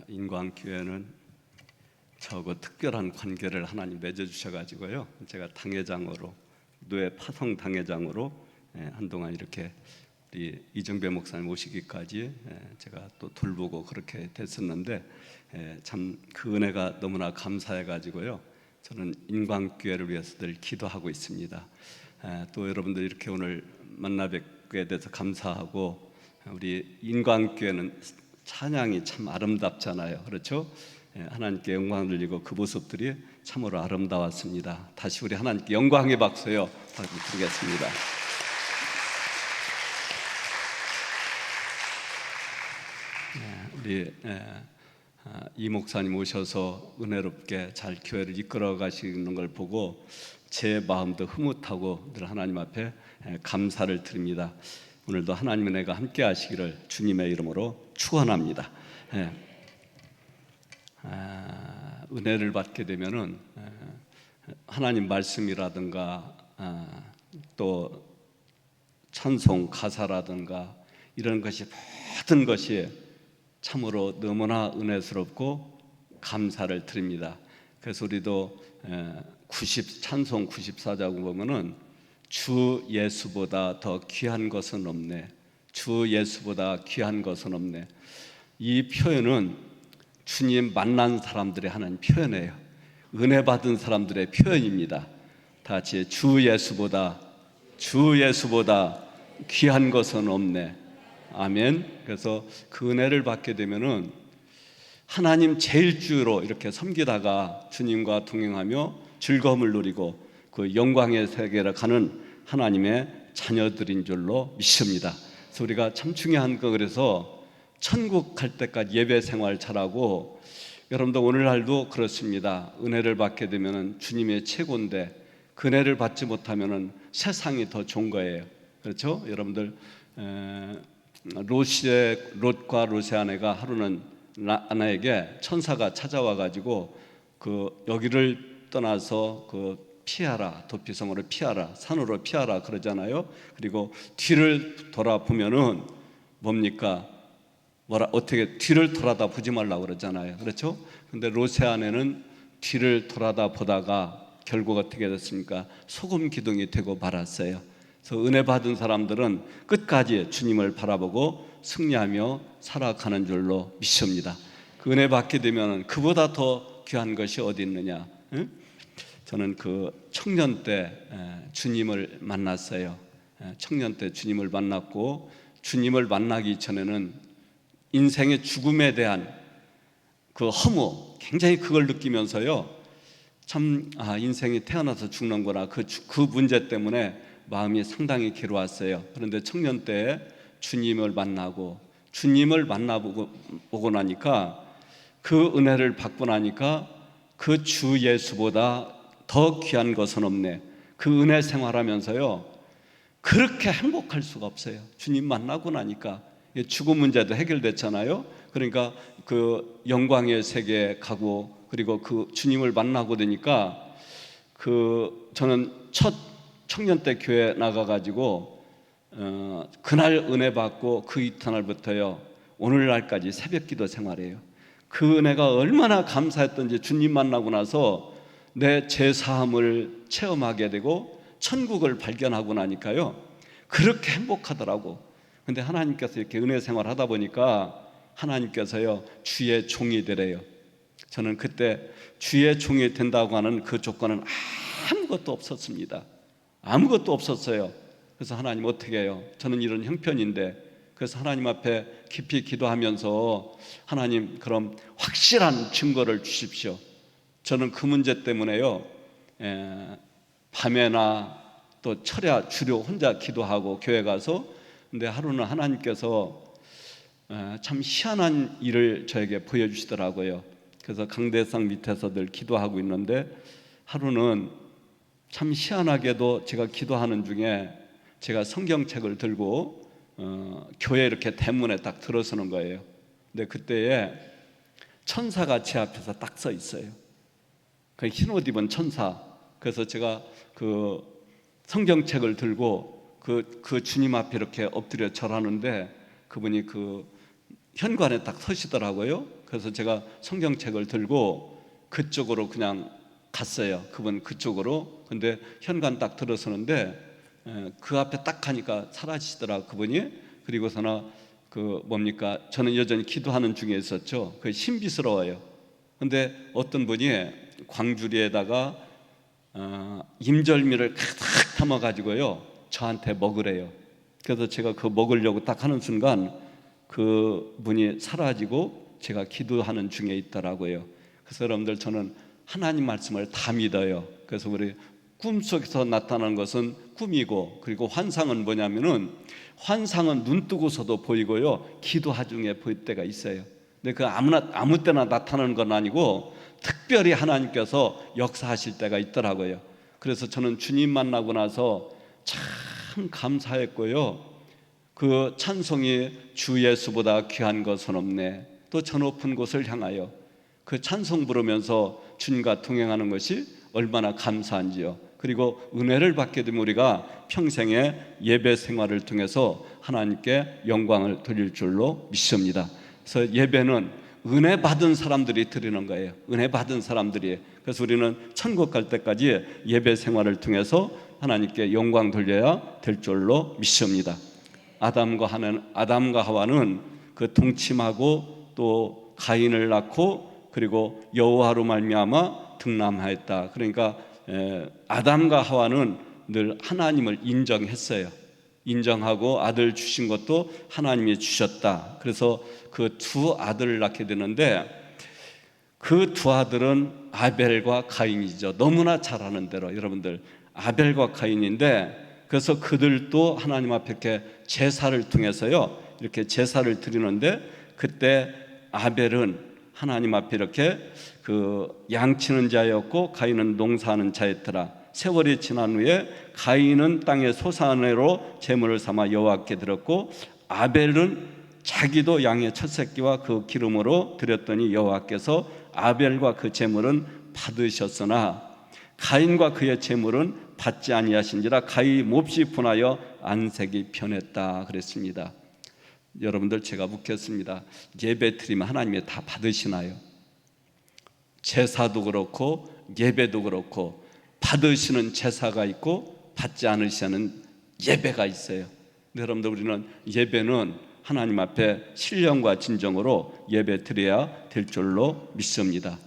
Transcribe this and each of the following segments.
인광교회는 저하고 특별한 관계를 하나님 맺어주셔가지고요. 제가 당회장으로, 노예 파송 당회장으로 한동안 이렇게 우리 이정배 목사님 오시기까지 제가 또 돌보고 그렇게 됐었는데, 참 그 은혜가 너무나 감사해가지고요. 저는 인광교회를 위해서 늘 기도하고 있습니다. 또 여러분들 이렇게 오늘 만나 뵙게 돼서 감사하고, 우리 인광교회는 찬양이 참 아름답잖아요. 그렇죠? 하나님께 영광을 돌리고 그 모습들이 참으로 아름다웠습니다. 다시 우리 하나님께 영광의 박수요 드리겠습니다. 우리 이 목사님 오셔서 은혜롭게 잘 교회를 이끌어 가시는 걸 보고 제 마음도 흐뭇하고 늘 하나님 앞에 감사를 드립니다. 오늘도 하나님의 은혜가 함께 하시기를 주님의 이름으로 축원합니다. 은혜를 받게 되면은 하나님 말씀이라든가 또 찬송 가사라든가 이런 것이 모든 것이 참으로 너무나 은혜스럽고 감사를 드립니다. 그래서 우리도 찬송 94자고 보면은 주 예수보다 더 귀한 것은 없네, 주 예수보다 귀한 것은 없네. 이 표현은 주님 만난 사람들의 하는 표현이에요. 은혜 받은 사람들의 표현입니다. 다 같이 주 예수보다 귀한 것은 없네. 아멘. 그래서 그 은혜를 받게 되면은 하나님 제일주로 이렇게 섬기다가 주님과 동행하며 즐거움을 누리고 그 영광의 세계를 가는 하나님의 자녀들인 줄로 믿습니다. 그래서 우리가 참 중요한 거, 그래서 천국 갈 때까지 예배 생활 잘하고, 여러분도 오늘날도 그렇습니다. 은혜를 받게 되면은 주님의 최고인데 그 은혜를 받지 못하면은 세상이 더 좋은 거예요. 그렇죠? 여러분들 롯과 롯의 아내가 하루는 아내에게 천사가 찾아와 가지고 그 여기를 떠나서 그 피하라, 도피성으로 피하라, 산으로 피하라 그러잖아요. 그리고 뒤를 돌아보면은 뭡니까? 어떻게 뒤를 돌아다 보지 말라고 그러잖아요. 그렇죠? 근데 롯의 아내는 뒤를 돌아다 보다가 결국 어떻게 됐습니까? 소금 기둥이 되고 말았어요. 그래서 은혜 받은 사람들은 끝까지 주님을 바라보고 승리하며 살아가는 줄로 믿습니다. 그 은혜 받게 되면 그보다 더 귀한 것이 어디 있느냐? 응? 저는 그 청년 때 주님을 만났어요. 청년 때 주님을 만났고, 주님을 만나기 전에는 인생의 죽음에 대한 그 허무, 굉장히 그걸 느끼면서요, 참 인생이 태어나서 죽는구나, 그 문제 때문에 마음이 상당히 괴로웠어요. 그런데 청년 때 주님을 만나보고 나니까, 그 은혜를 받고 나니까 그 주 예수보다 더 귀한 것은 없네. 그 은혜 생활하면서요 그렇게 행복할 수가 없어요. 주님 만나고 나니까 죽음 문제도 해결됐잖아요. 그러니까 그 영광의 세계에 가고, 그리고 그 주님을 만나고 되니까 저는 첫 청년 때 교회 나가가지고 그날 은혜 받고 그 이튿날부터요 오늘날까지 새벽기도 생활해요. 그 은혜가 얼마나 감사했던지, 주님 만나고 나서 내 죄사함을 체험하게 되고 천국을 발견하고 나니까요 그렇게 행복하더라고. 근데 하나님께서 이렇게 은혜 생활하다 보니까 하나님께서요 주의 종이 되래요. 저는 그때 주의 종이 된다고 하는 그 조건은 아무것도 없었습니다. 아무것도 없었어요. 그래서 하나님 어떻게 해요? 저는 이런 형편인데. 그래서 하나님 앞에 깊이 기도하면서 하나님 그럼 확실한 증거를 주십시오. 저는 그 문제 때문에요 밤에나 또 철야 주로 혼자 기도하고 교회 가서, 근데 하루는 하나님께서 참 희한한 일을 저에게 보여주시더라고요. 그래서 강대상 밑에서 늘 기도하고 있는데, 하루는 참 희한하게도 제가 기도하는 중에 제가 성경책을 들고 교회 이렇게 대문에 딱 들어서는 거예요. 근데 그때에 천사가 제 앞에서 딱 서 있어요. 그 흰 옷 입은 천사. 그래서 제가 그 성경책을 들고 그 주님 앞에 이렇게 엎드려 절하는데, 그분이 그 현관에 딱 서시더라고요. 그래서 제가 성경책을 들고 그쪽으로 그냥 갔어요. 그분 그쪽으로. 근데 현관 딱 들어서는데 그 앞에 딱 가니까 사라지시더라 그분이. 그리고서는 그 뭡니까, 저는 여전히 기도하는 중에 있었죠. 그 신비스러워요. 근데 어떤 분이 광주리에다가 임절미를 가득 담아가지고요 저한테 먹으래요. 그래서 제가 그 먹으려고 딱 하는 순간 그 분이 사라지고 제가 기도하는 중에 있더라고요. 그래서 여러분들, 저는 하나님 말씀을 다 믿어요. 그래서 우리 꿈속에서 나타나는 것은 꿈이고, 그리고 환상은 뭐냐면은, 환상은 눈 뜨고서도 보이고요 기도하 중에 보일 때가 있어요. 근데 그 아무 때나 나타나는 건 아니고 특별히 하나님께서 역사하실 때가 있더라고요. 그래서 저는 주님 만나고 나서 참 감사했고요. 그 찬송이 주 예수보다 귀한 것은 없네, 또 저 높은 곳을 향하여, 그 찬송 부르면서 주님과 동행하는 것이 얼마나 감사한지요. 그리고 은혜를 받게 되면 우리가 평생의 예배 생활을 통해서 하나님께 영광을 드릴 줄로 믿습니다. 그래서 예배는 은혜 받은 사람들이 드리는 거예요. 은혜 받은 사람들이. 그래서 우리는 천국 갈 때까지 예배 생활을 통해서 하나님께 영광 돌려야 될 줄로 믿습니다. 아담과 하와는 그 동침하고 또 가인을 낳고 그리고 여호와로 말미암아 등남하였다. 그러니까 아담과 하와는 늘 하나님을 인정했어요. 인정하고 아들 주신 것도 하나님이 주셨다. 그래서 그 두 아들을 낳게 되는데, 그 두 아들은 아벨과 가인이죠. 너무나 잘 아는 대로 여러분들, 아벨과 가인인데, 그래서 그들도 하나님 앞에 이렇게 제사를 통해서요 이렇게 제사를 드리는데, 그때 아벨은 하나님 앞에 이렇게 그 양치는 자였고 가인은 농사하는 자였더라. 세월이 지난 후에 가인은 땅의 소산으로 제물을 삼아 여호와께 드렸고, 아벨은 자기도 양의 첫 새끼와 그 기름으로 드렸더니 여호와께서 아벨과 그 제물은 받으셨으나 가인과 그의 제물은 받지 아니하신지라 가히 몹시 분하여 안색이 변했다 그랬습니다. 여러분들, 제가 묻겠습니다. 예배 드리면 하나님이 다 받으시나요? 제사도 그렇고 예배도 그렇고 받으시는 제사가 있고 받지 않으시는 예배가 있어요. 근데 여러분들, 우리는 예배는 하나님 앞에 신령과 진정으로 예배 드려야 될 줄로 믿습니다.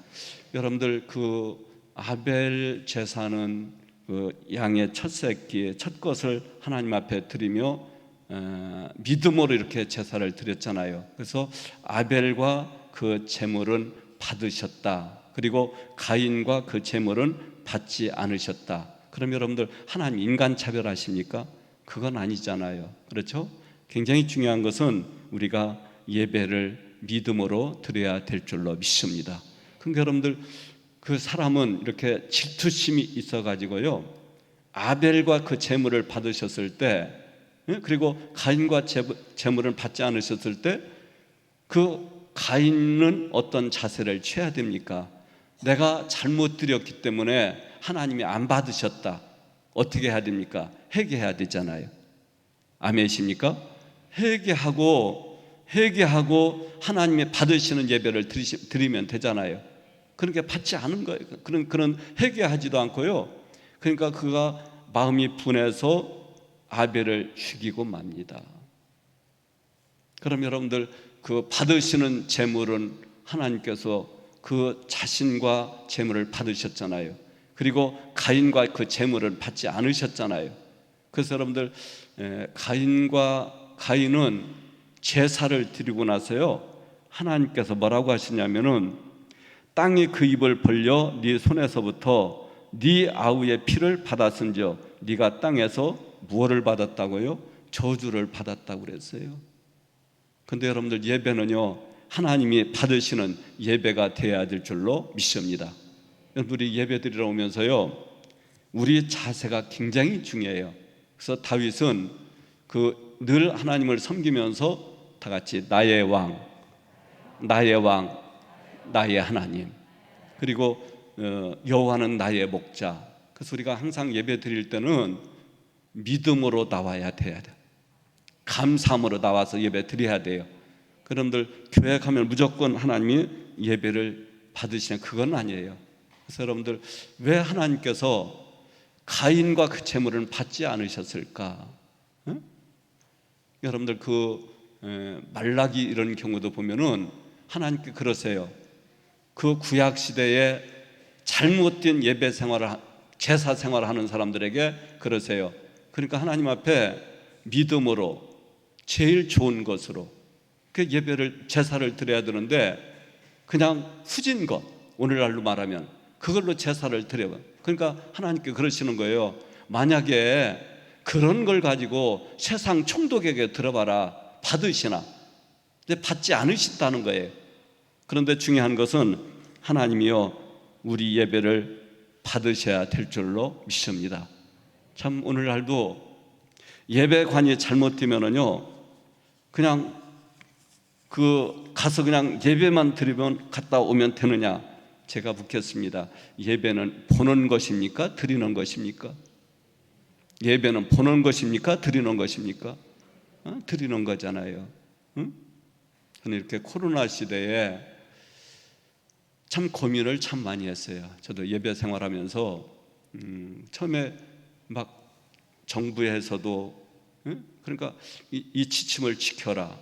여러분들, 그 아벨 제사는 그 양의 첫 새끼, 첫 것을 하나님 앞에 드리며 믿음으로 이렇게 제사를 드렸잖아요. 그래서 아벨과 그 제물은 받으셨다. 그리고 가인과 그 제물은 받지 않으셨다. 그럼 여러분들, 하나님 인간 차별하십니까? 그건 아니잖아요. 그렇죠? 굉장히 중요한 것은 우리가 예배를 믿음으로 드려야 될 줄로 믿습니다. 그러니까 여러분들, 그 사람은 이렇게 질투심이 있어가지고요 아벨과 그 제물을 받으셨을 때, 그리고 가인과 제물을 받지 않으셨을 때, 그 가인은 어떤 자세를 취해야 됩니까? 내가 잘못 드렸기 때문에 하나님이 안 받으셨다. 어떻게 해야 됩니까? 회개해야 되잖아요. 아멘이십니까? 회개하고 하나님이 받으시는 예배를 드리면 되잖아요. 그러니까 받지 않은 거예요. 그런 회개하지도 않고요. 그러니까 그가 마음이 분해서 아벨을 죽이고 맙니다. 그럼 여러분들, 그 받으시는 제물은 하나님께서 그 자신과 제물을 받으셨잖아요. 그리고 가인과 그 제물을 받지 않으셨잖아요. 그래서 여러분들, 가인은 제사를 드리고 나서요 하나님께서 뭐라고 하시냐면은, 땅이 그 입을 벌려 네 손에서부터 네 아우의 피를 받았은즉 네가 땅에서 무엇을 받았다고요? 저주를 받았다고 그랬어요. 근데 여러분들, 예배는요 하나님이 받으시는 예배가 되어야 될 줄로 믿습니다. 우리 예배 드리러 오면서요 우리 자세가 굉장히 중요해요. 그래서 다윗은 늘 하나님을 섬기면서 다 같이 나의 왕, 나의 왕, 나의 하나님, 그리고 여호와는 나의 목자. 그래서 우리가 항상 예배 드릴 때는 믿음으로 나와야 돼요. 감사함으로 나와서 예배 드려야 돼요. 여러분들 교회 가면 무조건 하나님이 예배를 받으시냐, 그건 아니에요. 그래서 여러분들 왜 하나님께서 가인과 그 제물은 받지 않으셨을까? 응? 여러분들 말라기 이런 경우도 보면은 하나님께 그러세요. 그 구약 시대에 잘못된 예배 생활을, 제사 생활을 하는 사람들에게 그러세요. 그러니까 하나님 앞에 믿음으로 제일 좋은 것으로 그 예배를, 제사를 드려야 되는데 그냥 후진 것, 오늘날로 말하면 그걸로 제사를 드려요. 그러니까 하나님께 그러시는 거예요. 만약에 그런 걸 가지고 세상 총독에게 들어봐라, 받으시나? 근데 받지 않으신다는 거예요. 그런데 중요한 것은 하나님이요, 우리 예배를 받으셔야 될 줄로 믿습니다. 참 오늘날도 예배관이 잘못되면은요, 그냥 가서 그냥 예배만 드리면 갔다 오면 되느냐? 제가 묻겠습니다. 예배는 보는 것입니까? 드리는 것입니까? 예배는 보는 것입니까? 드리는 것입니까? 드리는 거잖아요. 응? 저는 이렇게 코로나 시대에 참 고민을 참 많이 했어요. 저도 예배 생활하면서 처음에 막 정부에서도 그러니까 이 지침을 지켜라.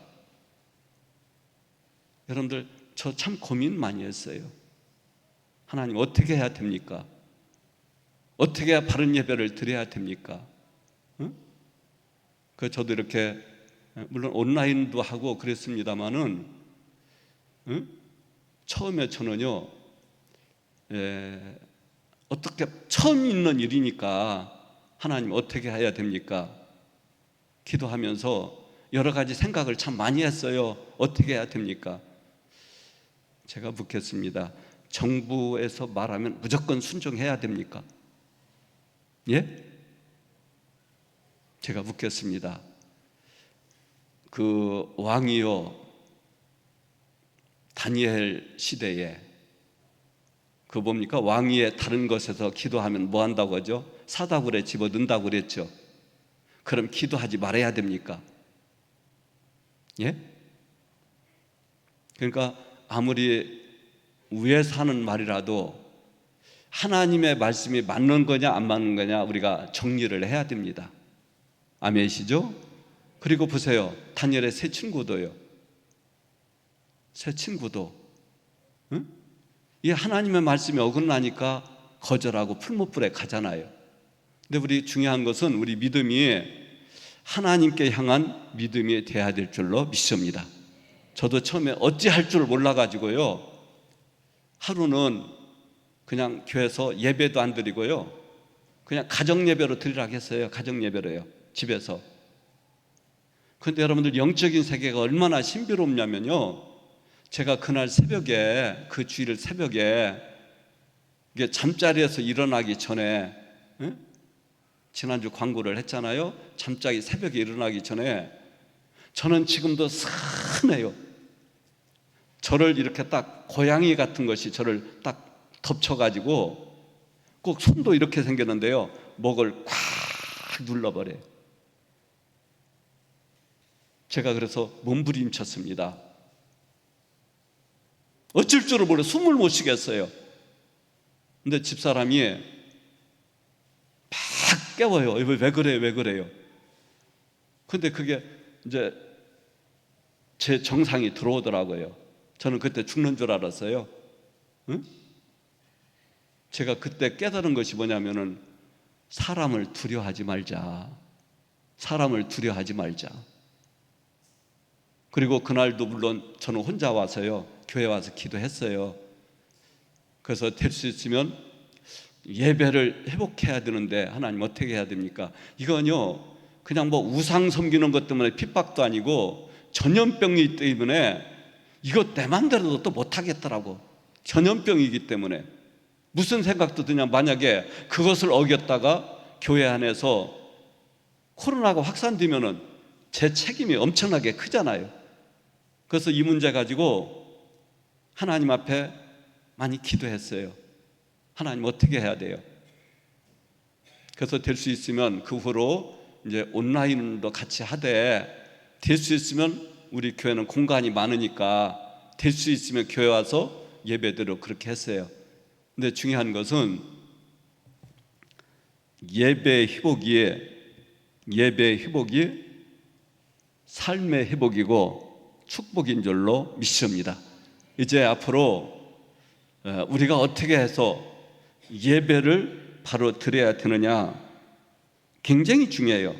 여러분들 저 참 고민 많이 했어요. 하나님 어떻게 해야 됩니까? 어떻게 해야 바른 예배를 드려야 됩니까? 그 저도 이렇게 물론 온라인도 하고 그랬습니다만은 처음에 저는요, 어떻게 처음 있는 일이니까 하나님 어떻게 해야 됩니까? 기도하면서 여러 가지 생각을 참 많이 했어요. 어떻게 해야 됩니까? 제가 묻겠습니다. 정부에서 말하면 무조건 순종해야 됩니까? 예? 제가 묻겠습니다. 그 왕이요, 다니엘 시대에 그 뭡니까? 왕위에 다른 것에서 기도하면 뭐 한다고 하죠? 사다구에 집어넣는다고 그랬죠. 그럼 기도하지 말아야 됩니까? 예? 그러니까 아무리 위에서 하는 말이라도 하나님의 말씀이 맞는 거냐 안 맞는 거냐 우리가 정리를 해야 됩니다. 아멘이시죠? 그리고 보세요. 다니엘의 세 친구도요. 세 친구도 응? 이 하나님의 말씀이 어긋나니까 거절하고 풀무불에 가잖아요. 근데 우리 중요한 것은 우리 믿음이 하나님께 향한 믿음이 돼야 될 줄로 믿습니다. 저도 처음에 어찌할 줄 몰라가지고요, 하루는 그냥 교회에서 예배도 안 드리고요, 그냥 가정예배로 드리라고 했어요. 가정예배로요, 집에서. 그런데 여러분들 영적인 세계가 얼마나 신비롭냐면요, 제가 그날 새벽에, 그 주일 새벽에 이게 잠자리에서 일어나기 전에, 지난주 광고를 했잖아요. 잠자기 새벽에 일어나기 전에 저는 지금도 선해요. 저를 이렇게 딱 고양이 같은 것이 저를 딱 덮쳐가지고 꼭 손도 이렇게 생겼는데요, 목을 꽉 눌러버려요. 제가 그래서 몸부림쳤습니다. 어쩔 줄을 몰라 숨을 못 쉬겠어요. 근데 집사람이 막 깨워요. 왜 그래요? 왜 그래요? 근데 그게 이제 제 정상이 들어오더라고요. 저는 그때 죽는 줄 알았어요. 응? 제가 그때 깨달은 것이 뭐냐면은 사람을 두려워하지 말자. 사람을 두려워하지 말자. 그리고 그날도 물론 저는 혼자 와서요, 교회 와서 기도했어요. 그래서 될 수 있으면 예배를 회복해야 되는데 하나님 어떻게 해야 됩니까? 이건요, 그냥 뭐 우상 섬기는 것 때문에 핍박도 아니고 전염병이기 때문에 이거 내 맘대로도 또 못하겠더라고. 전염병이기 때문에 무슨 생각도 드냐, 만약에 그것을 어겼다가 교회 안에서 코로나가 확산되면은 제 책임이 엄청나게 크잖아요. 그래서 이 문제 가지고 하나님 앞에 많이 기도했어요. 하나님 어떻게 해야 돼요? 그래서 될 수 있으면 그 후로 이제 온라인도 같이 하되, 될 수 있으면 우리 교회는 공간이 많으니까 될 수 있으면 교회 와서 예배대로 그렇게 했어요. 근데 중요한 것은 예배 회복이 삶의 회복이고 축복인 줄로 믿습니다. 이제 앞으로 우리가 어떻게 해서 예배를 바로 드려야 되느냐 굉장히 중요해요.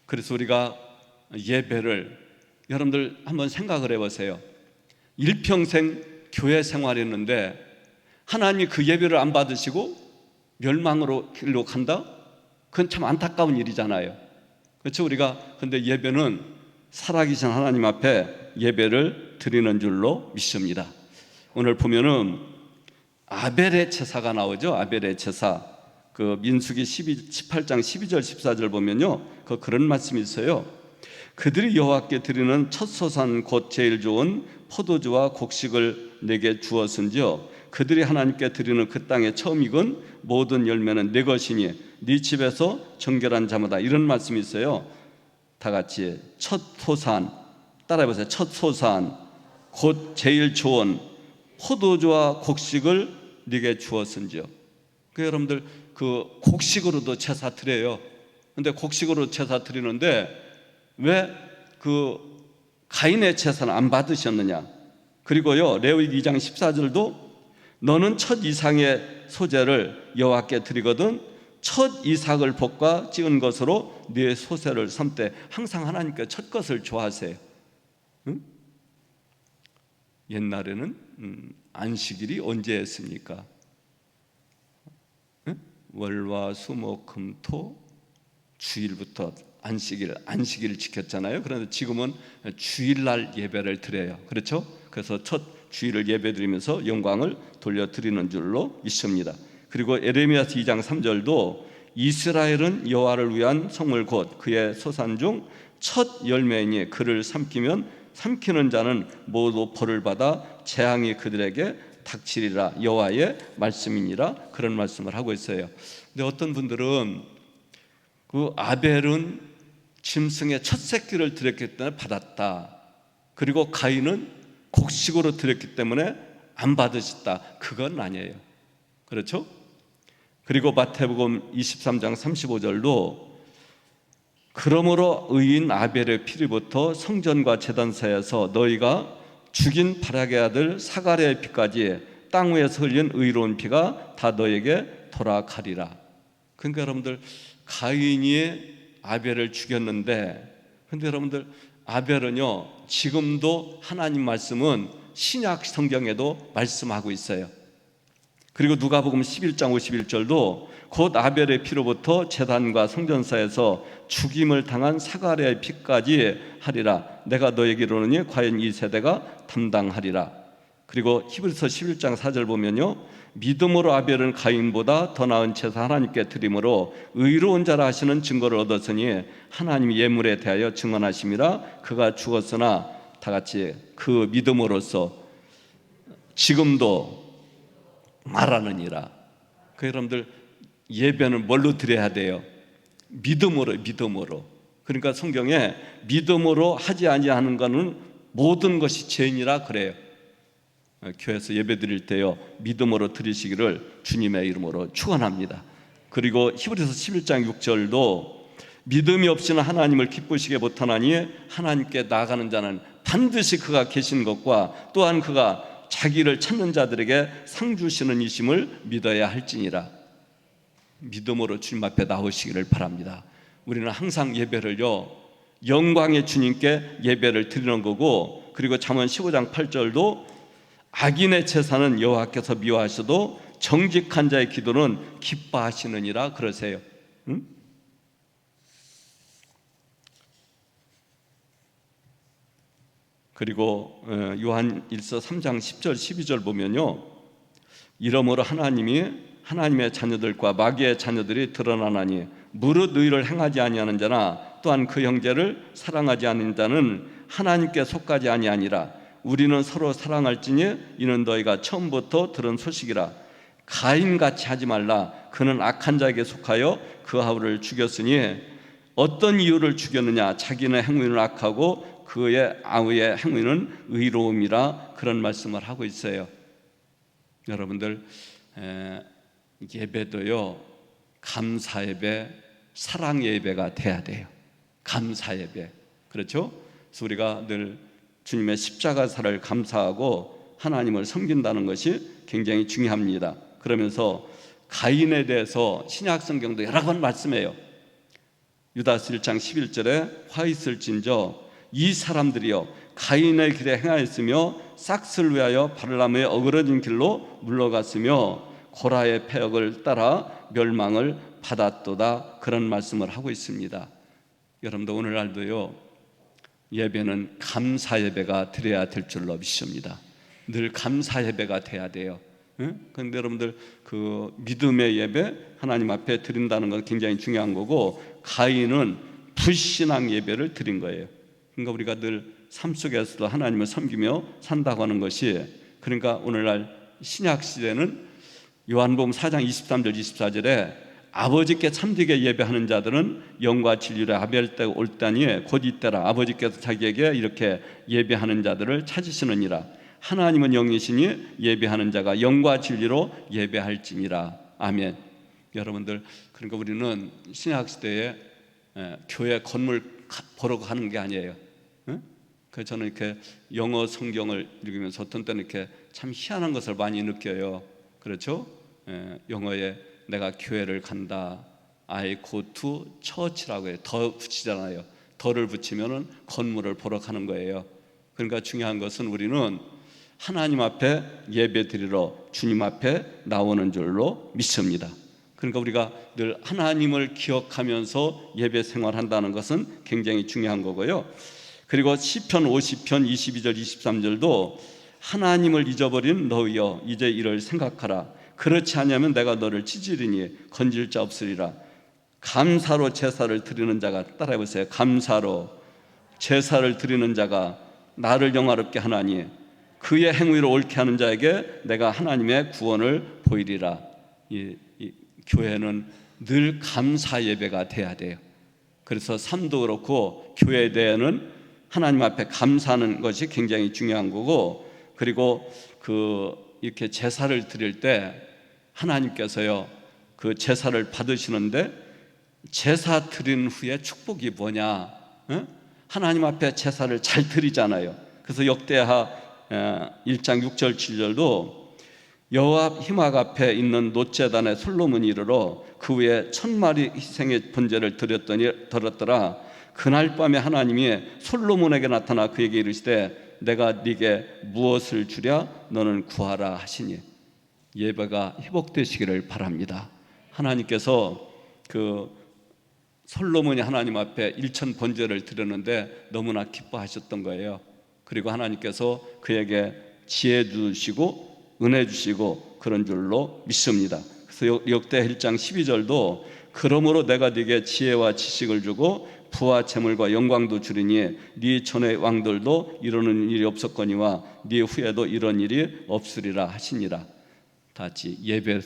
그래서 우리가 예배를 여러분들 한번 생각을 해보세요. 일평생 교회 생활했는데 하나님이 그 예배를 안 받으시고 멸망으로 길로 간다? 그건 참 안타까운 일이잖아요. 그렇죠? 우리가 근데 예배는 살아계신 하나님 앞에 예배를 드리는 줄로 믿습니다. 오늘 보면은 아벨의 제사가 나오죠. 아벨의 제사. 그 민수기 18장 12절 14절 보면요, 그런 말씀이 있어요. 그들이 여호와께 드리는 첫 소산 곧 제일 좋은 포도주와 곡식을 내게 주었은지요, 그들이 하나님께 드리는 그 땅의 처음 익은 모든 열매는 내 것이니 네 집에서 정결한 자마다, 이런 말씀이 있어요. 다 같이 첫 소산 따라해보세요. 첫 소산 곧 제일 좋은 포도주와 곡식을 네게 주었은지요. 여러분들 그 곡식으로도 제사 드려요. 근데 곡식으로 제사 드리는데 왜 그 가인의 제사는 안 받으셨느냐? 그리고요, 레위기 2장 14절도 너는 첫 이상의 소재를 여호와께 드리거든 첫 이삭을 볶아 찍은 것으로 네 소새를 섬되. 항상 하나님께 첫 것을 좋아하세요. 응? 옛날에는 안식일이 언제였습니까? 응? 월화수목금토 주일부터 안식일을 지켰잖아요. 그런데 지금은 주일날 예배를 드려요. 그렇죠? 그래서 첫 주일을 예배드리면서 영광을 돌려드리는 줄로 있습니다. 그리고 에레미야서 2장 3절도 이스라엘은 여호와를 위한 성물 곧 그의 소산 중 첫 열매이니 그를 삼키는 자는 모두 벌을 받아 재앙이 그들에게 닥치리라. 여호와의 말씀이니라. 그런 말씀을 하고 있어요. 근데 어떤 분들은 그 아벨은 짐승의 첫 새끼를 드렸기 때문에 받았다. 그리고 가인은 곡식으로 드렸기 때문에 안 받으셨다. 그건 아니에요. 그렇죠? 그리고 마태복음 23장 35절도 그러므로 의인 아벨의 피로부터 성전과 제단 사이에서 너희가 죽인 바락의 아들 사가랴의 피까지 땅 위에서 흘린 의로운 피가 다 너에게 돌아가리라. 그러니까 여러분들 가인이 아벨을 죽였는데, 근데 여러분들 아벨은요 지금도 하나님 말씀은 신약 성경에도 말씀하고 있어요. 그리고 누가복음 11장 51절도 곧 아벨의 피로부터 제단과 성전사에서 죽임을 당한 사가랴의 피까지 하리라. 내가 너에게 이르노니 과연 이 세대가 담당하리라. 그리고 히브리서 11장 4절 보면요, 믿음으로 아벨은 가인보다 더 나은 제사 하나님께 드림으로 의로운 자라 하시는 증거를 얻었으니 하나님이 예물에 대하여 증언하심이라. 그가 죽었으나 다 같이 그 믿음으로써 지금도 말하느니라. 그 여러분들 예배는 뭘로 드려야 돼요? 믿음으로. 그러니까 성경에 믿음으로 하지 아니하는 것은 모든 것이 죄인이라 그래요. 교회에서 예배 드릴 때요 믿음으로 드리시기를 주님의 이름으로 축원합니다. 그리고 히브리서 11장 6절도 믿음이 없이는 하나님을 기쁘시게 못하나니 하나님께 나아가는 자는 반드시 그가 계신 것과 또한 그가 자기를 찾는 자들에게 상 주시는 이심을 믿어야 할지니라. 믿음으로 주님 앞에 나오시기를 바랍니다. 우리는 항상 예배를요 영광의 주님께 예배를 드리는 거고, 그리고 잠언 15장 8절도 악인의 제사는 여호와께서 미워하셔도 정직한 자의 기도는 기뻐하시느니라 그러세요. 응? 그리고 요한일서 3장 10절 12절 보면요, 이러므로 하나님의 자녀들과 마귀의 자녀들이 드러나나니 무릇 의를 행하지 아니하는 자나 또한 그 형제를 사랑하지 않는 자는 하나님께 속하지 아니하니라. 우리는 서로 사랑할지니 이는 너희가 처음부터 들은 소식이라. 가인같이 하지 말라. 그는 악한 자에게 속하여 그 아우를 죽였으니 어떤 이유를 죽였느냐? 자기는 행위는 악하고 그의 아우의 행위는 의로움이라 그런 말씀을 하고 있어요. 여러분들 예배도요, 감사 예배, 사랑 예배가 돼야 돼요. 감사 예배, 그렇죠? 그래서 우리가 늘 주님의 십자가사를 감사하고 하나님을 섬긴다는 것이 굉장히 중요합니다. 그러면서 가인에 대해서 신약 성경도 여러 번 말씀해요. 유다서 1장 11절에 화 있을진저 이 사람들이여 가인의 길에 행하였으며 싹스를 위하여 바알람의 어그러진 길로 물러갔으며 고라의 패역을 따라 멸망을 받았도다, 그런 말씀을 하고 있습니다. 여러분도 오늘날도요, 예배는 감사 예배가 드려야 될 줄로 믿습니다. 늘 감사 예배가 돼야 돼요. 그런데 여러분들 그 믿음의 예배 하나님 앞에 드린다는 건 굉장히 중요한 거고, 가인은 불신앙 예배를 드린 거예요. 그러니까 우리가 늘 삶 속에서도 하나님을 섬기며 산다고 하는 것이, 그러니까 오늘날 신약 시대는 요한복음 4장 23절 24절에 아버지께 참되게 예배하는 자들은 영과 진리로 아벨 때가 올 때니 곧 이때라. 아버지께서 자기에게 이렇게 예배하는 자들을 찾으시느니라. 하나님은 영이시니 예배하는 자가 영과 진리로 예배할지니라. 아멘. 여러분들, 그러니까 우리는 신약 시대에 교회 건물 보러 가는 게 아니에요. 그래서 저는 이렇게 영어 성경을 읽으면서 어떤 때는 이렇게 참 희한한 것을 많이 느껴요. 그렇죠? 영어에 내가 교회를 간다, I go to church라고 해요. 더 붙이잖아요. 더를 붙이면은 건물을 보러 가는 거예요. 그러니까 중요한 것은 우리는 하나님 앞에 예배 드리러 주님 앞에 나오는 줄로 믿습니다. 그러니까 우리가 늘 하나님을 기억하면서 예배 생활한다는 것은 굉장히 중요한 거고요. 그리고 시편 50편 22절 23절도 하나님을 잊어버린 너희여 이제 이를 생각하라. 그렇지 않으면 내가 너를 찢으리니 건질 자 없으리라. 감사로 제사를 드리는 자가, 따라해보세요. 감사로 제사를 드리는 자가 나를 영화롭게 하나니 그의 행위로 옳게 하는 자에게 내가 하나님의 구원을 보이리라. 이 교회는 늘 감사 예배가 돼야 돼요. 그래서 삶도 그렇고 교회에 대해는 하나님 앞에 감사하는 것이 굉장히 중요한 거고, 그리고 이렇게 제사를 드릴 때 하나님께서요, 그 제사를 받으시는데 제사 드린 후에 축복이 뭐냐? 하나님 앞에 제사를 잘 드리잖아요. 그래서 역대하 1장 6절 7절도 여호와 희막 앞에 있는 놋제단에 솔로몬이 이르러 그 위에 1000마리 희생의 번제를 드렸더라. 그날 밤에 하나님이 솔로몬에게 나타나 그에게 이르시되 내가 네게 무엇을 주랴 너는 구하라 하시니. 예배가 회복되시기를 바랍니다. 하나님께서 솔로몬이 하나님 앞에 1000 번제를 드렸는데 너무나 기뻐하셨던 거예요. 그리고 하나님께서 그에게 지혜 주시고 은혜 주시고 그런 줄로 믿습니다. 그래서 역대 1장 12절도 그러므로 내가 네게 지혜와 지식을 주고 부와 재물과 영광도 주리니 네 전의 왕들도 이러는 일이 없었거니와 네 후에도 이런 일이 없으리라 하시니라. 다 같이 예배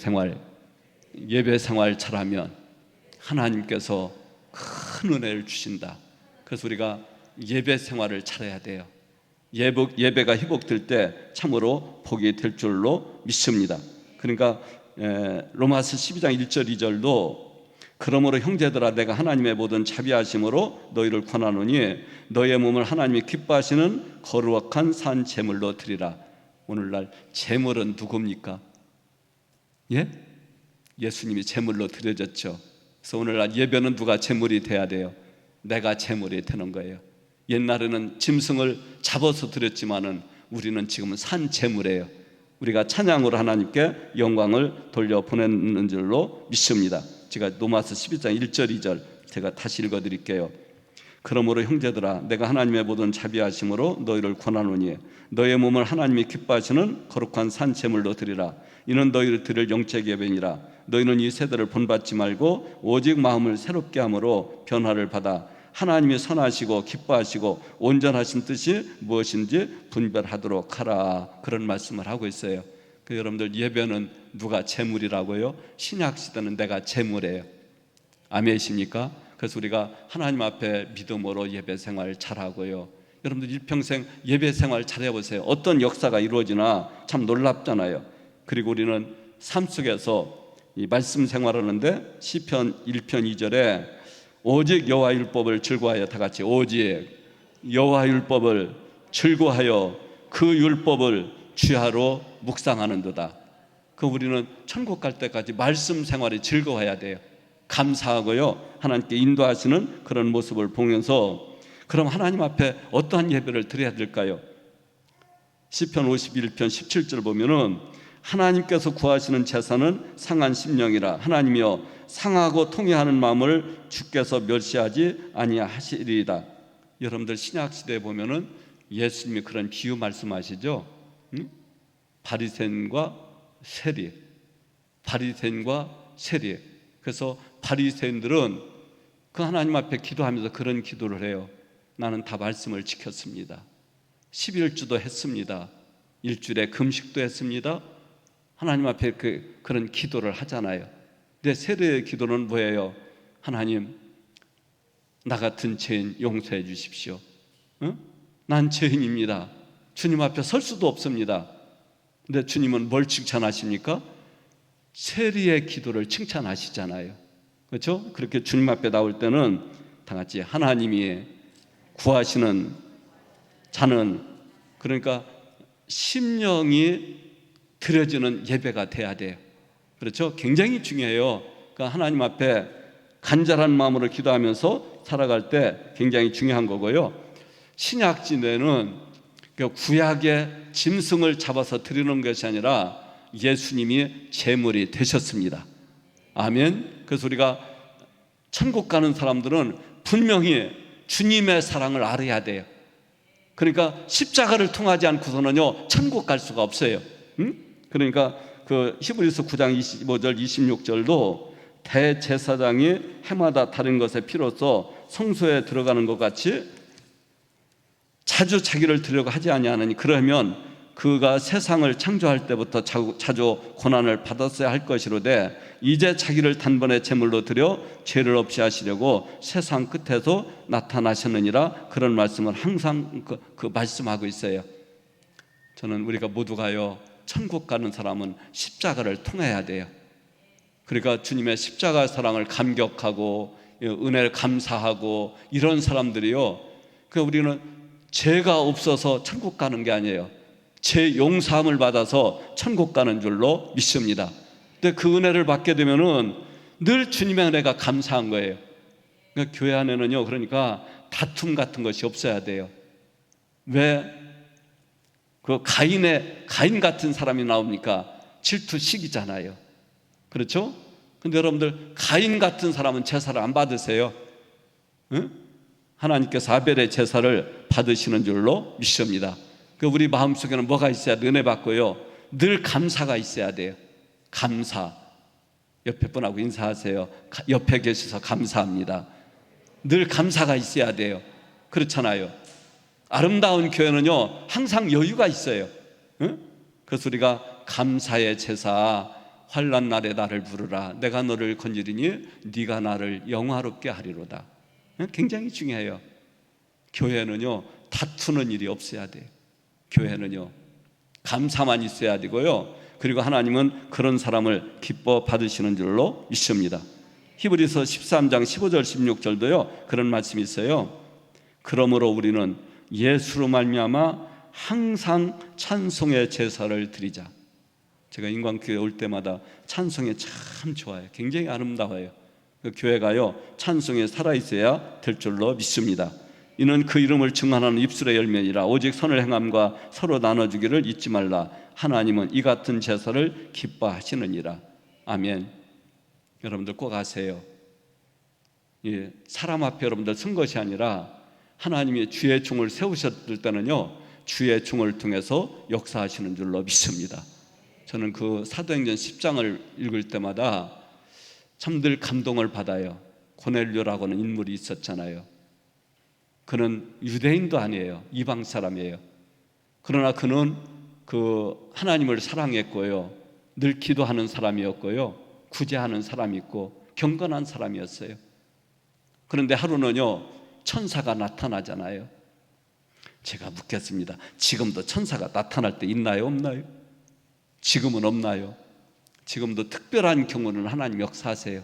생활 잘하면 하나님께서 큰 은혜를 주신다. 그래서 우리가 예배 생활을 잘해야 돼요. 예배가 회복될 때 참으로 복이 될 줄로 믿습니다. 그러니까 로마서 12장 1절 2절도 그러므로 형제들아 내가 하나님의 모든 자비하심으로 너희를 권하노니 너희의 몸을 하나님이 기뻐하시는 거룩한 산 제물로 드리라. 오늘날 제물은 누굽니까? 예수님이 제물로 드려졌죠. 그래서 오늘날 예배는 누가 제물이 돼야 돼요? 내가 제물이 되는 거예요. 옛날에는 짐승을 잡아서 드렸지만은 우리는 지금은 산 제물이에요. 우리가 찬양으로 하나님께 영광을 돌려 보내는 줄로 믿습니다. 제가 로마서 12장 1절 2절 제가 다시 읽어드릴게요. 그러므로 형제들아 내가 하나님의 모든 자비하심으로 너희를 권하노니 너희의 몸을 하나님이 기뻐하시는 거룩한 산 제물로 드리라. 이는 너희를 드릴 영적 예배니라. 너희는 이 세대를 본받지 말고 오직 마음을 새롭게 함으로 변화를 받아 하나님이 선하시고 기뻐하시고 온전하신 뜻이 무엇인지 분별하도록 하라. 그런 말씀을 하고 있어요. 여러분들 예배는 누가 제물이라고요? 신약 시대는 내가 제물이에요. 아멘이십니까? 그래서 우리가 하나님 앞에 믿음으로 예배 생활 잘하고요, 여러분들 일평생 예배 생활 잘해보세요. 어떤 역사가 이루어지나 참 놀랍잖아요. 그리고 우리는 삶 속에서 이 말씀 생활하는데 시편 1편 2절에 오직 여호와 율법을 즐거워하여, 다 같이 오직 여호와 율법을 즐거워하여 그 율법을 주야로 묵상하는도다. 그 우리는 천국 갈 때까지 말씀 생활이 즐거워야 돼요. 감사하고요, 하나님께 인도하시는 그런 모습을 보면서, 그럼 하나님 앞에 어떠한 예배를 드려야 될까요? 시편 51편 17절 보면은 하나님께서 구하시는 제사는 상한 심령이라. 하나님이여 상하고 통회하는 마음을 주께서 멸시하지 아니하시리이다. 여러분들 신약 시대에 보면은 예수님이 그런 비유 말씀하시죠. 바리새인과 세리, 바리새인과 세리. 그래서 바리새인들은 그 하나님 앞에 기도하면서 그런 기도를 해요. 나는 다 말씀을 지켰습니다. 11주도 했습니다. 일주일에 금식도 했습니다. 하나님 앞에 그런 기도를 하잖아요. 근데 세리의 기도는 뭐예요? 하나님, 나 같은 죄인 용서해 주십시오. 난 죄인입니다. 주님 앞에 설 수도 없습니다. 근데 주님은 뭘 칭찬하십니까? 세리의 기도를 칭찬하시잖아요. 그렇죠? 그렇게 주님 앞에 나올 때는 다 같이 하나님이 구하시는 자는, 그러니까 심령이 드려지는 예배가 돼야 돼요. 그렇죠? 굉장히 중요해요. 그러니까 하나님 앞에 간절한 마음으로 기도하면서 살아갈 때 굉장히 중요한 거고요. 신약 시대는 구약의 짐승을 잡아서 드리는 것이 아니라 예수님이 제물이 되셨습니다. 아멘. 그래서 우리가 천국 가는 사람들은 분명히 주님의 사랑을 알아야 돼요. 그러니까 십자가를 통하지 않고서는요 천국 갈 수가 없어요. 그러니까 그 히브리서 9장 25절 26절도 대제사장이 해마다 다른 것의 피로써 성소에 들어가는 것 같이 자주 자기를 드리려고 하지 아니하느니 그러면 그가 세상을 창조할 때부터 자주 고난을 받았어야 할 것이로되 이제 자기를 단번에 제물로 드려 죄를 없이 하시려고 세상 끝에서 나타나셨느니라. 그런 말씀을 항상 말씀하고 있어요. 저는 우리가 모두가요 천국 가는 사람은 십자가를 통해야 돼요. 그러니까 주님의 십자가 사랑을 감격하고 은혜를 감사하고 이런 사람들이요, 그러니까 우리는 죄가 없어서 천국 가는 게 아니에요. 죄 용서함을 받아서 천국 가는 줄로 믿습니다. 근데 그 은혜를 받게 되면은 늘 주님의 은혜가 감사한 거예요. 그러니까 교회 안에는요, 그러니까 다툼 같은 것이 없어야 돼요. 왜? 그 가인 같은 사람이 나옵니까? 질투식이잖아요. 그렇죠? 근데 여러분들 가인 같은 사람은 제사를 안 받으세요. 응? 하나님께서 아벨의 제사를 받으시는 줄로 믿습니다. 그 우리 마음속에는 뭐가 있어야 돼? 은혜 받고요, 늘 감사가 있어야 돼요. 감사. 옆에 분하고 인사하세요. 옆에 계셔서 감사합니다. 늘 감사가 있어야 돼요. 그렇잖아요. 아름다운 교회는요 항상 여유가 있어요. 응? 그래서 우리가 감사의 제사, 환난 날에 나를 부르라. 내가 너를 건지리니 네가 나를 영화롭게 하리로다. 굉장히 중요해요. 교회는요 다투는 일이 없어야 돼요. 교회는요 감사만 있어야 되고요, 그리고 하나님은 그런 사람을 기뻐 받으시는 줄로 믿습니다. 히브리서 13장 15절 16절도요 그런 말씀이 있어요. 그러므로 우리는 예수로 말미암아 항상 찬송의 제사를 드리자. 제가 인광교회 올 때마다 찬송이 참 좋아요. 굉장히 아름다워요. 그 교회가요 찬송에 살아있어야 될 줄로 믿습니다. 이는 그 이름을 증언하는 입술의 열매니라. 오직 선을 행함과 서로 나눠주기를 잊지 말라. 하나님은 이 같은 제사를 기뻐하시느니라. 아멘. 여러분들 꼭 아세요. 예, 사람 앞에 여러분들 선 것이 아니라 하나님이 주의 종을 세우셨을 때는요 주의 종을 통해서 역사하시는 줄로 믿습니다. 저는 그 사도행전 10장을 읽을 때마다 참 늘 감동을 받아요. 고넬료라고는 인물이 있었잖아요. 그는 유대인도 아니에요. 이방 사람이에요. 그러나 그는 그 하나님을 사랑했고요, 늘 기도하는 사람이었고요, 구제하는 사람이 있고 경건한 사람이었어요. 그런데 하루는요 천사가 나타나잖아요. 제가 묻겠습니다. 지금도 천사가 나타날 때 있나요, 없나요? 지금은 없나요? 지금도 특별한 경우는 하나님 역사하세요.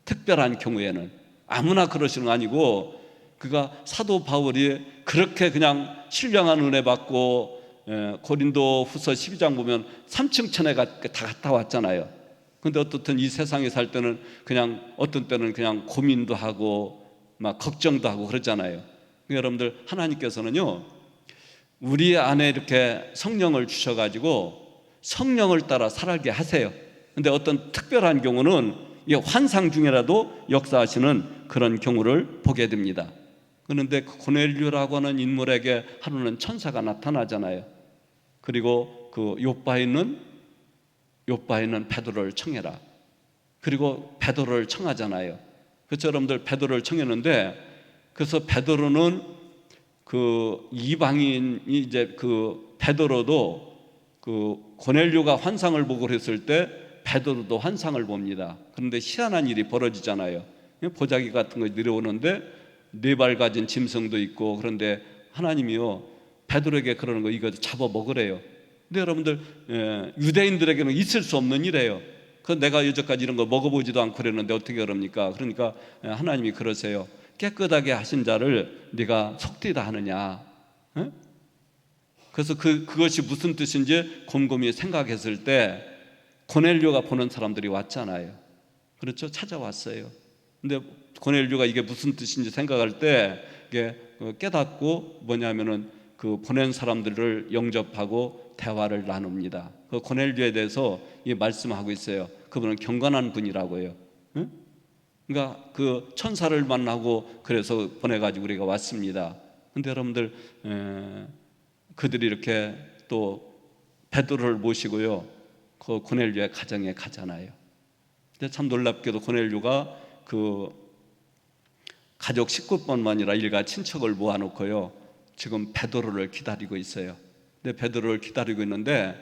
특별한 경우에는 아무나 그러시는 거 아니고, 그가 사도 바울이 그렇게 그냥 신령한 은혜 받고 고린도 후서 12장 보면 3층 천에 다 갔다 왔잖아요. 근데 어떻든 이 세상에 살 때는 그냥 어떤 때는 그냥 고민도 하고 막 걱정도 하고 그러잖아요. 여러분들, 하나님께서는요 우리 안에 이렇게 성령을 주셔가지고 성령을 따라 살게 하세요. 근데 어떤 특별한 경우는 환상 중에라도 역사하시는 그런 경우를 보게 됩니다. 그런데 고넬료라고 하는 인물에게 하루는 천사가 나타나잖아요. 그리고 그 요바에 있는 베드로를 청해라. 그리고 베드로를 청하잖아요. 그래서 여러분들, 베드로를 청했는데, 그래서 베드로는 그 이방인이 이제 그 베드로도 그 고넬료가 환상을 보고 그랬을 때 베드로도 환상을 봅니다. 그런데 희한한 일이 벌어지잖아요. 보자기 같은 거 내려오는데 4발 가진 짐승도 있고, 그런데 하나님이요 베드로에게 그러는 거, 이거 잡아 먹으래요. 근데 여러분들, 유대인들에게는 있을 수 없는 일이에요. 그 내가 여태까지 이런 거 먹어보지도 않고 그랬는데 어떻게 그럽니까? 그러니까 하나님이 그러세요. 깨끗하게 하신 자를 네가 속되다 하느냐? 에? 그래서 그것이 무슨 뜻인지 곰곰이 생각했을 때 고넬료가 보는 사람들이 왔잖아요. 그렇죠? 찾아왔어요. 근데 고넬료가 이게 무슨 뜻인지 생각할 때 이게 깨닫고 뭐냐면은 그 보낸 사람들을 영접하고 대화를 나눕니다. 그 고넬료에 대해서 이 말씀하고 있어요. 그분은 경건한 분이라고요. 응? 그러니까 그 천사를 만나고 그래서 보내가지고 우리가 왔습니다. 근데 여러분들, 그들이 이렇게 또 베드로를 모시고요 그 고넬료의 가정에 가잖아요. 근데 참 놀랍게도 고넬료가 그 가족 식구뿐만 아니라 일가 친척을 모아놓고요 지금 베드로를 기다리고 있어요. 근데 베드로를 기다리고 있는데,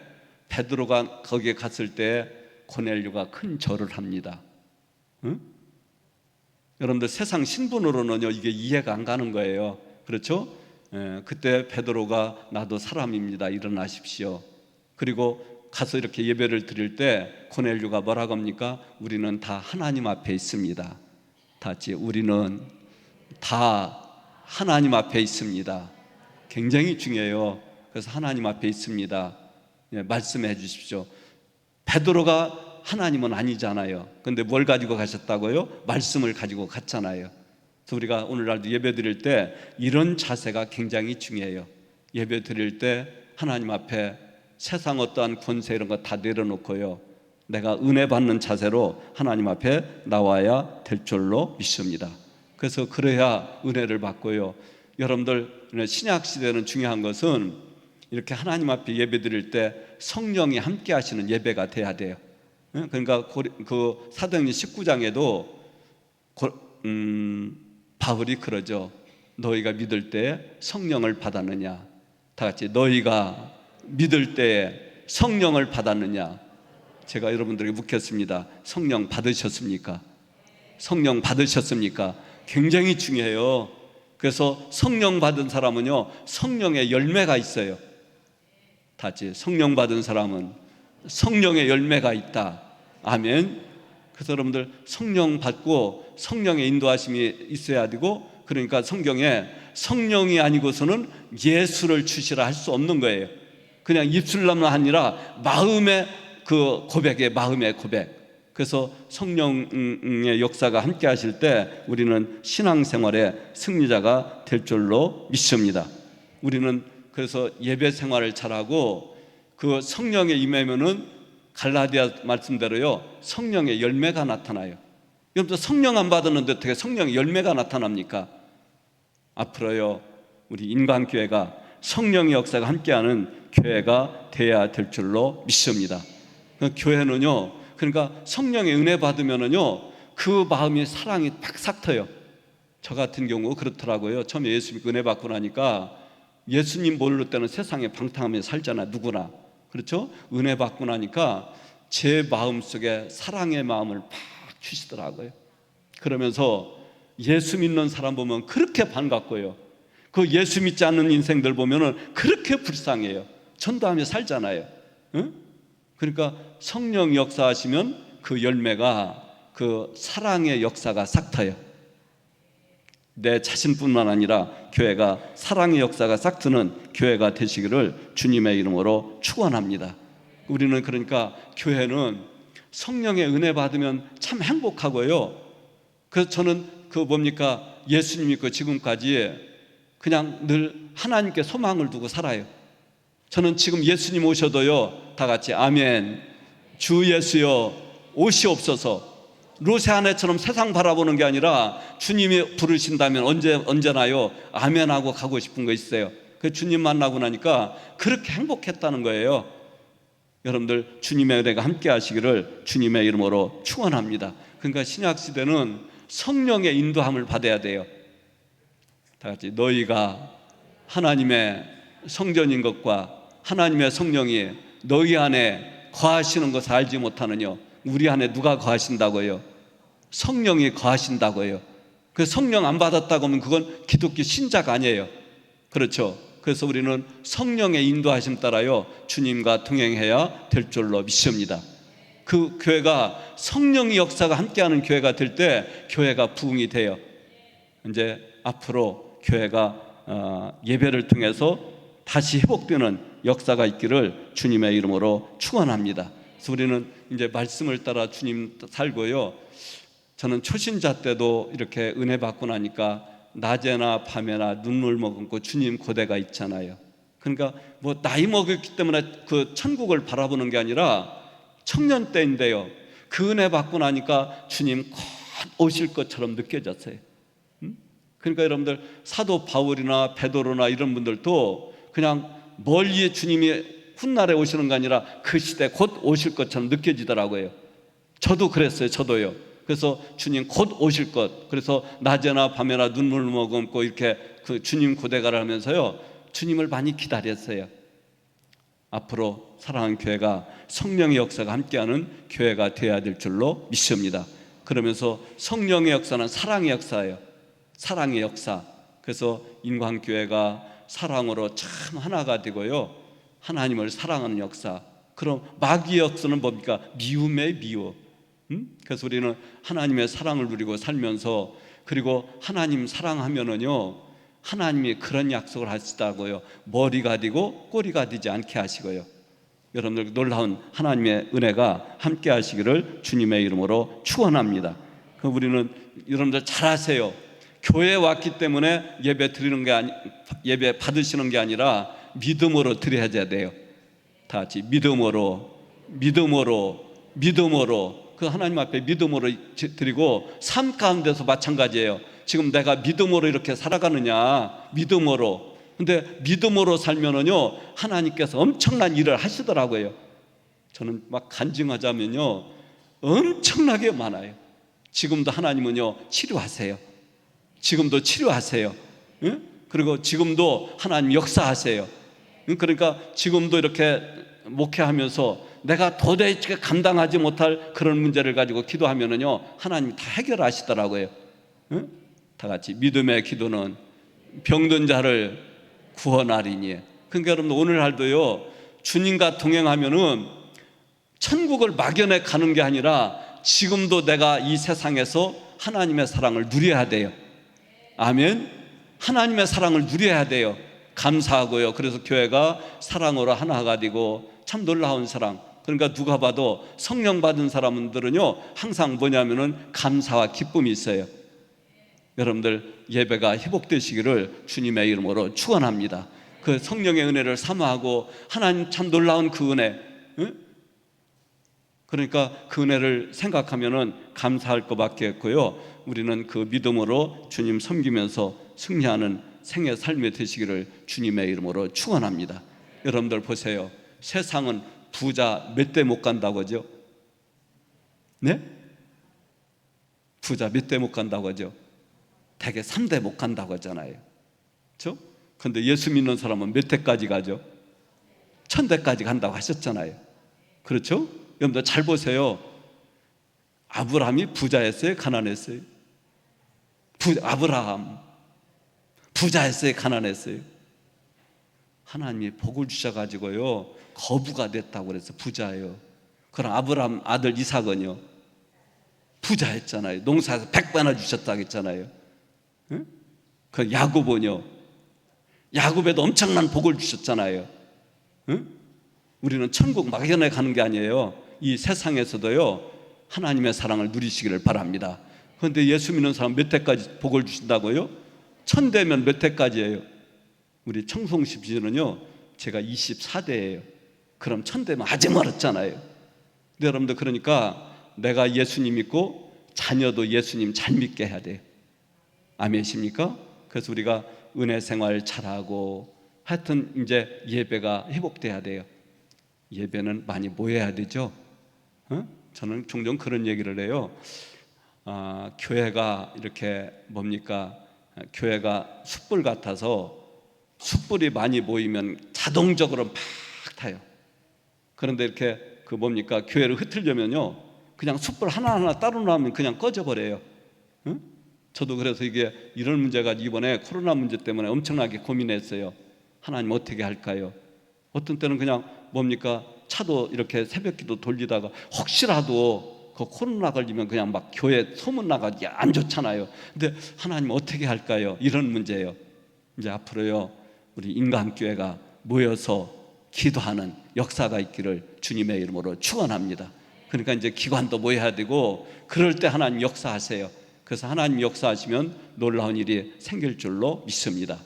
베드로가 거기에 갔을 때 고넬료가 큰 절을 합니다. 응? 여러분들, 세상 신분으로는요 이게 이해가 안 가는 거예요. 그렇죠? 그때 베드로가 나도 사람입니다, 일어나십시오. 그리고 가서 이렇게 예배를 드릴 때 고넬료가 뭐라고 합니까? 우리는 다 하나님 앞에 있습니다. 다 같이, 우리는 다 하나님 앞에 있습니다. 굉장히 중요해요. 그래서 하나님 앞에 있습니다. 말씀해 주십시오. 베드로가 하나님은 아니잖아요. 근데 뭘 가지고 가셨다고요? 말씀을 가지고 갔잖아요. 그래서 우리가 오늘날도 예배 드릴 때 이런 자세가 굉장히 중요해요. 예배 드릴 때 하나님 앞에 세상 어떠한 권세 이런 거 다 내려놓고요 내가 은혜 받는 자세로 하나님 앞에 나와야 될 줄로 믿습니다. 그래서 그래야 은혜를 받고요. 여러분들, 신약 시대는 중요한 것은 이렇게 하나님 앞에 예배 드릴 때 성령이 함께 하시는 예배가 돼야 돼요. 그러니까 그 사도행전 19장에도 바울이 그러죠. 너희가 믿을 때 성령을 받았느냐? 다 같이, 너희가 믿을 때에 성령을 받았느냐? 제가 여러분들에게 묻겠습니다. 성령 받으셨습니까? 성령 받으셨습니까? 굉장히 중요해요. 그래서 성령 받은 사람은요 성령의 열매가 있어요. 다 같이, 성령 받은 사람은 성령의 열매가 있다. 아멘. 그래서 여러분들, 성령 받고 성령의 인도하심이 있어야 되고, 그러니까 성경에 성령이 아니고서는 예수를 주시라 할 수 없는 거예요. 그냥 입술로만 아니라 마음의 그 고백에, 마음의 고백. 그래서 성령의 역사가 함께 하실 때 우리는 신앙생활의 승리자가 될 줄로 믿습니다. 우리는 그래서 예배 생활을 잘하고 그 성령의 임하면은 갈라디아 말씀대로요 성령의 열매가 나타나요. 여러분, 성령 안 받았는데 어떻게 성령의 열매가 나타납니까? 앞으로요 우리 인간교회가 성령의 역사가 함께하는 교회가 돼야 될 줄로 믿습니다. 그 교회는요, 그러니까 성령의 은혜 받으면은요 그 마음이 사랑이 팍 터요. 저 같은 경우 그렇더라고요. 처음에 예수 믿고 은혜 받고 나니까 예수님 모를 때는 세상에 방탕하며 살잖아요, 누구나. 그렇죠? 은혜 받고 나니까 제 마음속에 사랑의 마음을 팍 주시더라고요. 그러면서 예수 믿는 사람 보면 그렇게 반갑고요, 그 예수 믿지 않는 인생들 보면은 그렇게 불쌍해요. 전도하며 살잖아요. 응? 그러니까 성령 역사하시면 그 열매가 그 사랑의 역사가 싹트요. 내 자신뿐만 아니라 교회가 사랑의 역사가 싹트는 교회가 되시기를 주님의 이름으로 축원합니다. 우리는 그러니까 교회는 성령의 은혜 받으면 참 행복하고요. 그래서 저는 그 뭡니까? 예수님 믿고 지금까지 그냥 늘 하나님께 소망을 두고 살아요. 저는 지금 예수님 오셔도요, 다 같이 아멘, 주 예수여 오시옵소서. 로세아네처럼 세상 바라보는 게 아니라 주님이 부르신다면 언제나요 아멘하고 가고 싶은 거 있어요. 그 주님 만나고 나니까 그렇게 행복했다는 거예요. 여러분들 주님의 은혜가 함께 하시기를 주님의 이름으로 축원합니다. 그러니까 신약시대는 성령의 인도함을 받아야 돼요. 다 같이 너희가 하나님의 성전인 것과 하나님의 성령이 너희 안에 거하시는 것을 알지 못하느냐. 우리 안에 누가 거하신다고요? 성령이 거하신다고요. 그 성령 안 받았다고 하면 그건 기독교 신자가 아니에요. 그렇죠? 그래서 우리는 성령의 인도하심 따라요 주님과 동행해야 될 줄로 믿습니다. 그 교회가 성령의 역사가 함께하는 교회가 될 때 교회가 부흥이 돼요. 이제 앞으로 교회가 예배를 통해서 다시 회복되는 역사가 있기를 주님의 이름으로 축원합니다. 그래서 우리는 이제 말씀을 따라 주님 살고요. 저는 초신자 때도 이렇게 은혜 받고 나니까 낮에나 밤에나 눈물 머금고 주님 고대가 있잖아요. 그러니까 뭐 나이 먹었기 때문에 그 천국을 바라보는 게 아니라 청년 때인데요. 그 은혜 받고 나니까 주님 곧 오실 것처럼 느껴졌어요. 그러니까 여러분들 사도 바울이나 베드로나 이런 분들도 그냥 멀리 주님이 훗날에 오시는 게 아니라 그 시대 곧 오실 것처럼 느껴지더라고요. 저도 그랬어요. 저도요. 그래서 주님 곧 오실 것. 그래서 낮에나 밤에나 눈물 머금고 이렇게 그 주님 고대가를 하면서요 주님을 많이 기다렸어요. 앞으로 사랑하는 교회가 성령의 역사가 함께하는 교회가 되어야 될 줄로 믿습니다. 그러면서 성령의 역사는 사랑의 역사예요. 사랑의 역사. 그래서 인광교회가 사랑으로 참 하나가 되고요 하나님을 사랑하는 역사. 그럼 마귀의 역사는 뭡니까? 미움의 미움. 그래서 우리는 하나님의 사랑을 누리고 살면서 그리고 하나님 사랑하면은요 하나님이 그런 약속을 하시다고요 머리가 되고 꼬리가 되지 않게 하시고요. 여러분들 놀라운 하나님의 은혜가 함께 하시기를 주님의 이름으로 축원합니다. 우리는 여러분들 잘 아세요. 교회에 왔기 때문에 예배 드리는 게 예배 받으시는 게 아니라 믿음으로 드려야 돼요. 다 같이 믿음으로 그 하나님 앞에 믿음으로 드리고 삶 가운데서 마찬가지예요. 지금 내가 믿음으로 이렇게 살아가느냐 믿음으로. 근데 믿음으로 살면은요 하나님께서 엄청난 일을 하시더라고요. 저는 막 간증하자면요 엄청나게 많아요. 지금도 하나님은요 치료하세요. 지금도 치료하세요. 응? 그리고 지금도 하나님 역사하세요. 그러니까 지금도 이렇게 목회하면서 내가 도저히 감당하지 못할 그런 문제를 가지고 기도하면은요 하나님이 다 해결하시더라고요. 응? 다 같이 믿음의 기도는 병든 자를 구원하리니. 그러니까 여러분 오늘날도요 주님과 동행하면은 천국을 막연히 가는 게 아니라 지금도 내가 이 세상에서 하나님의 사랑을 누려야 돼요. 아멘. 하나님의 사랑을 누려야 돼요. 감사하고요. 그래서 교회가 사랑으로 하나가 되고 참 놀라운 사랑. 그러니까 누가 봐도 성령 받은 사람들은요 항상 뭐냐면은 감사와 기쁨이 있어요. 여러분들 예배가 회복되시기를 주님의 이름으로 축원합니다. 그 성령의 은혜를 사모하고 하나님 참 놀라운 그 은혜, 응? 그러니까 그 은혜를 생각하면은 감사할 것밖에 없고요. 우리는 그 믿음으로 주님 섬기면서 승리하는 생애 삶이 되시기를 주님의 이름으로 축원합니다. 여러분들 보세요. 세상은 부자 몇 대 못 간다고 하죠? 네? 부자 몇 대 못 간다고 하죠? 대개 3대 못 간다고 하잖아요. 그렇죠? 그런데 예수 믿는 사람은 몇 대까지 가죠? 1000대까지 간다고 하셨잖아요. 그렇죠? 여러분들 잘 보세요. 아브라함이 부자였어요? 가난했어요? 아브라함 부자였어요, 가난했어요? 하나님이 복을 주셔가지고요 거부가 됐다고 그래서 부자예요. 그럼 아브라함 아들 이삭은요 부자였잖아요. 농사에서 100배나 주셨다고 했잖아요. 응? 그 야곱은요, 야곱에도 엄청난 복을 주셨잖아요. 응? 우리는 천국 막연히 가는 게 아니에요. 이 세상에서도요 하나님의 사랑을 누리시기를 바랍니다. 그런데 예수 믿는 사람 몇 대까지 복을 주신다고요? 1000대면 몇 대까지예요? 우리 청송십 씨는요 제가 24대예요. 그럼 1000대면 아주 멀었잖아요. 근데 여러분들, 그러니까 내가 예수님 믿고 자녀도 예수님 잘 믿게 해야 돼요. 아멘이십니까? 그래서 우리가 은혜 생활 잘하고 하여튼 이제 예배가 회복돼야 돼요. 예배는 많이 모여야 되죠. 저는 종종 그런 얘기를 해요. 교회가 이렇게 뭡니까? 교회가 숯불 같아서 숯불이 많이 모이면 자동적으로 막 타요. 그런데 이렇게 그 뭡니까? 교회를 흩으려면요 그냥 숯불 하나하나 따로 놔면 그냥 꺼져버려요. 응? 저도 그래서 이게 이런 문제가 이번에 코로나 문제 때문에 엄청나게 고민했어요. 하나님 어떻게 할까요? 어떤 때는 그냥 뭡니까? 차도 이렇게 새벽기도 돌리다가 혹시라도 그 코로나 걸리면 그냥 막 교회 소문 나가기 안 좋잖아요. 근데 하나님 어떻게 할까요? 이런 문제예요. 이제 앞으로요 우리 인간교회가 모여서 기도하는 역사가 있기를 주님의 이름으로 축원합니다. 그러니까 이제 기관도 모여야 되고 그럴 때 하나님 역사하세요. 그래서 하나님 역사하시면 놀라운 일이 생길 줄로 믿습니다.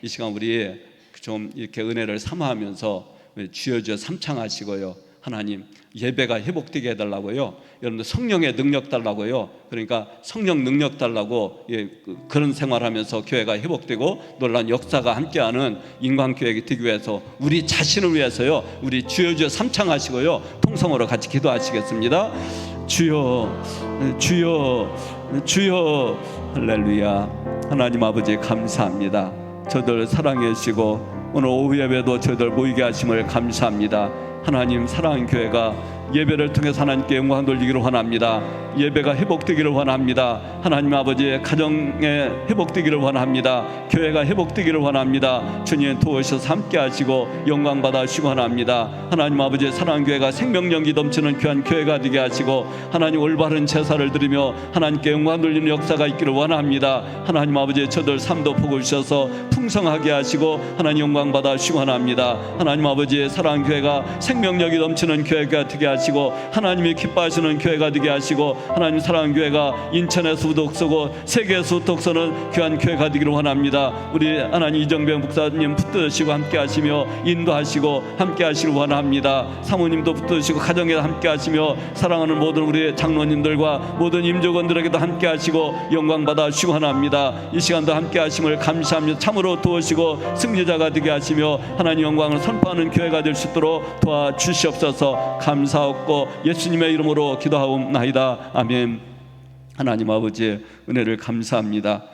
이 시간 우리 좀 이렇게 은혜를 삼아하면서 주여 주여 삼창하시고요, 하나님 예배가 회복되게 해달라고요. 여러분들 성령의 능력 달라고요. 그러니까 성령 능력 달라고, 그런 생활하면서 교회가 회복되고 놀라운 역사가 함께하는 인간교회가 되기 위해서 우리 자신을 위해서요 우리 주여 주여 삼창하시고요 통성으로 같이 기도하시겠습니다. 주여 주여 주여. 할렐루야. 하나님 아버지 감사합니다. 저들 사랑해 주시고 오늘 오후 예배도 저희들 모이게 하심을 감사합니다. 하나님, 사랑하는 교회가 예배를 통해서 하나님께 영광 돌리기를 원합니다. 예배가 회복되기를 원합니다. 하나님 아버지, 가정에 회복되기를 원합니다. 교회가 회복되기를 원합니다. 주님 도우셔서 함께 하시고 영광 받아주시기 원합니다. 하나님 아버지, 사랑하는 교회가 생명력이 넘치는 귀한 교회가 되게 하시고 하나님 올바른 제사를 드리며 하나님께 영광 돌리는 역사가 있기를 원합니다. 하나님 아버지, 저들 삶도 복을 주셔서 풍성하게 하시고 하나님 영광 받아주시기 원합니다. 하나님 아버지, 사랑하는 교회가 생명력이 넘치는 교회가 되게 하시고 하나님이 기뻐하시는 교회가 되게 하시고 하나님 사랑하는 교회가 인천에서 우독서고 세계에서 우독서는 귀한 교회가 되기를 원합니다. 우리 하나님 이정병 목사님 붙드시고 함께 하시며 인도하시고 함께 하시길 원합니다. 사모님도 붙드시고 가정에 함께 하시며 사랑하는 모든 우리 장로님들과 모든 임직원들에게도 함께 하시고 영광 받아 주시기 원합니다. 이 시간도 함께 하심을 감사합니다. 참으로 도우시고 승리자가 되게 하시며 하나님 영광을 선포하는 교회가 될 수 있도록 도와주시옵소서. 감사하고 예수님의 이름으로 기도하옵나이다. 아멘. 하나님 아버지, 은혜를 감사합니다.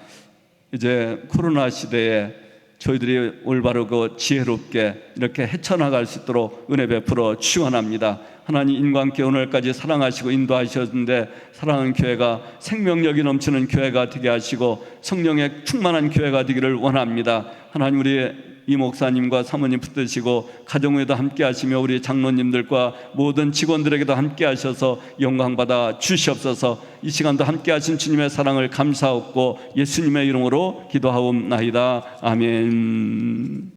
이제 코로나 시대에 저희들이 올바르고 지혜롭게 이렇게 헤쳐나갈 수 있도록 은혜 베풀어 축원합니다. 하나님, 인간교회 오늘까지 사랑하시고 인도하셨는데 사랑하는 교회가 생명력이 넘치는 교회가 되게 하시고 성령에 충만한 교회가 되기를 원합니다. 하나님, 우리 이 목사님과 사모님 붙드시고 가정에도 함께 하시며 우리 장로님들과 모든 직원들에게도 함께 하셔서 영광 받아 주시옵소서. 이 시간도 함께 하신 주님의 사랑을 감사하고 예수님의 이름으로 기도하옵나이다. 아멘.